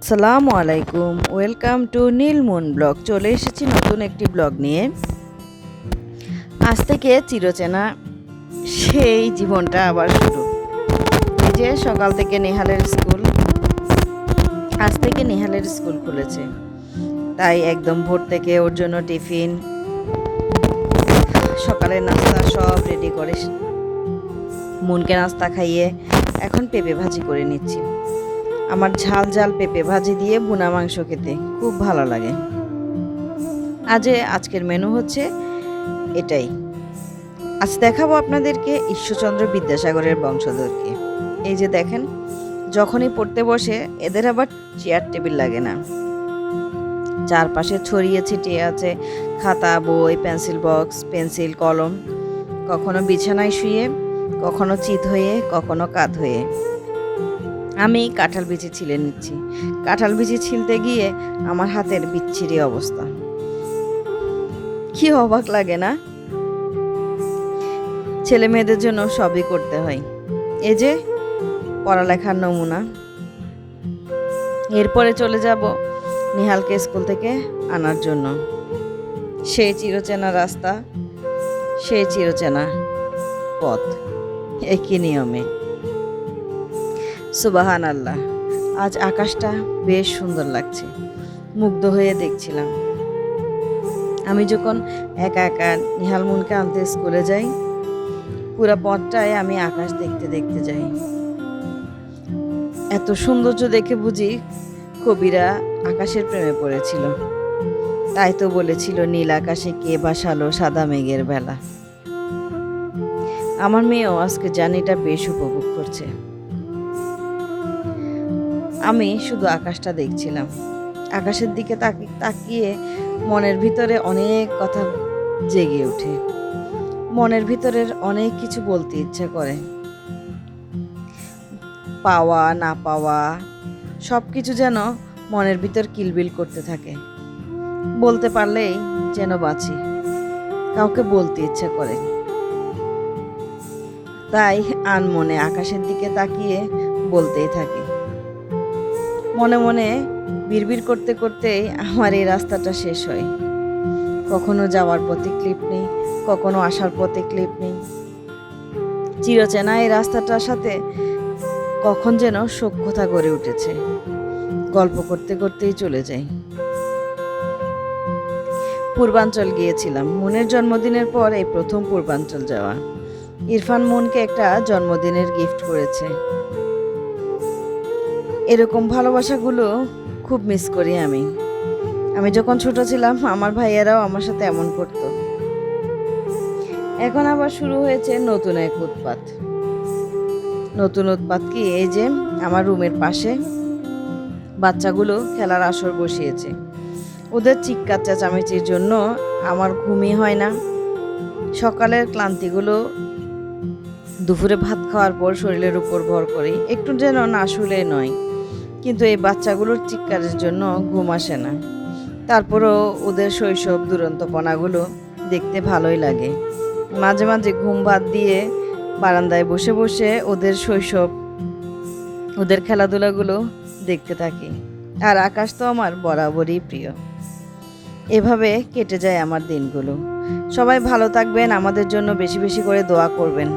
আসসালামু আলাইকুম, welcome to Neel Moon blog. চলে এসেছি নতুন একটি ব্লগ নিয়ে। আজ থেকে চিরচেনা সেই জীবনটা আবার শুরু। এই যে সকাল থেকে নেহালের স্কুল, আজ থেকে নেহালের স্কুল খুলেছে, তাই একদম ভোর থেকে ওর জন্য টিফিন, সকালের নাস্তা সব রেডি করে মুনকে নাস্তা খাইয়ে এখন পেঁপে ভাজি করে নিচ্ছি। আমার ঝাল ঝাল পেঁপে ভাজি দিয়ে ভুনা মাংস খেতে খুব ভালো লাগে। আজকের মেনু হচ্ছে এটাই। আজ দেখাবো আপনাদেরকে ঈশ্বরচন্দ্র বিদ্যাসাগরের বংশধরকে। এই যে দেখেন, যখনই পড়তে বসে এদের আবার চেয়ার টেবিল লাগে না, চারপাশে ছড়িয়ে ছিটিয়ে আছে খাতা, বই, পেন্সিল বক্স, পেন্সিল, কলম। কখনো বিছানায় শুয়ে, কখনো চিত হয়ে, কখনো কাত হয়ে। আমি কাঁঠাল বিচি ছিলে নিচ্ছি। কাঁঠাল বিচি ছিলতে গিয়ে আমার হাতের বিচ্ছিরি অবস্থা। কি অবাক লাগে না? ছেলে মেয়েদের জন্য সবই করতে হয়। এই যে পড়ালেখার নমুনা। এরপরে চলে যাব নিহালকে স্কুল থেকে আনার জন্য। সেই চিরচেনা রাস্তা, সেই চিরচেনা পথ, একই নিয়মে। সুবাহান আল্লাহ, আজ আকাশটা বেশ সুন্দর লাগছে। মুগ্ধ হয়ে দেখছিলাম। আমি যখন একা একা নিহাল মুনকে আনতে স্কুলে যাই, পুরো পথটায় আমি আকাশ দেখতে দেখতে যাই। এত সৌন্দর্য দেখে বুঝি কবিরা আকাশের প্রেমে পড়েছিল। তাই তো বলেছিল, নীল আকাশে কে ভাসালো সাদা মেঘের বেলা। আমার মেয়েও আজকে জার্নিটা বেশ উপভোগ করছে। আমি শুধু আকাশটা দেখছিলাম। আকাশের দিকে তাকিয়ে মনের ভিতরে অনেক কথা জেগে ওঠে। মনের ভিতরের অনেক কিছু বলতে ইচ্ছা করে। পাওয়া না পাওয়া সব কিছু যেন মনের ভিতর কিলবিল করতে থাকে। বলতে পারলেই যেন বাঁচি, কাউকে বলতে ইচ্ছা করে। তাই আনমনে আকাশের দিকে তাকিয়ে বলতেই থাকি। মনে মনে বিড়বিড় করতে করতেই আমার এই রাস্তাটা শেষ হয়। কখনো যাওয়ার পথে ক্লিপ নেই, কখনো আসার পথে ক্লিপ নেই। চিরচেনা এই রাস্তাটার সাথে কখন যেন সখ্যতা গড়ে উঠেছে। গল্প করতে করতেই চলে যাই। পূর্বাঞ্চল গিয়েছিলাম। মুনের জন্মদিনের পর এই প্রথম পূর্বাঞ্চল যাওয়া। ইরফান মুনকে একটা জন্মদিনের গিফট করেছে। এরকম ভালোবাসাগুলো খুব মিস করি আমি। আমি যখন ছোট ছিলাম, আমার ভাইয়েরাও আমার সাথে এমন করত। এখন আবার শুরু হয়েছে নতুন এক উৎপাত। নতুন উৎপাত কি? এই যে আমার রুমের পাশে বাচ্চাগুলো খেলার আসর বসিয়েছে। ওদের চিৎকার চেঁচামেচির জন্য আমার ঘুমই হয় না। সকালের ক্লান্তিগুলো দুপুরে ভাত খাওয়ার পর শরীরের উপর ভর করে একটু যেন না শুলে নয়। কিন্তু এই বাচ্চাগুলোর চিৎকারের জন্য ঘুম আসে না। তারপরও ওদের শৈশব দুরন্তপনাগুলো দেখতে ভালোই লাগে। মাঝে মাঝে ঘুম বাদ দিয়ে বারান্দায় বসে বসে ওদের শৈশব, ওদের খেলাধুলাগুলো দেখতে থাকি। আর আকাশ তো আমার বরাবরই প্রিয়। এভাবে কেটে যায় আমার দিনগুলো। সবাই ভালো থাকবেন, আমাদের জন্য বেশি বেশি করে দোয়া করবেন।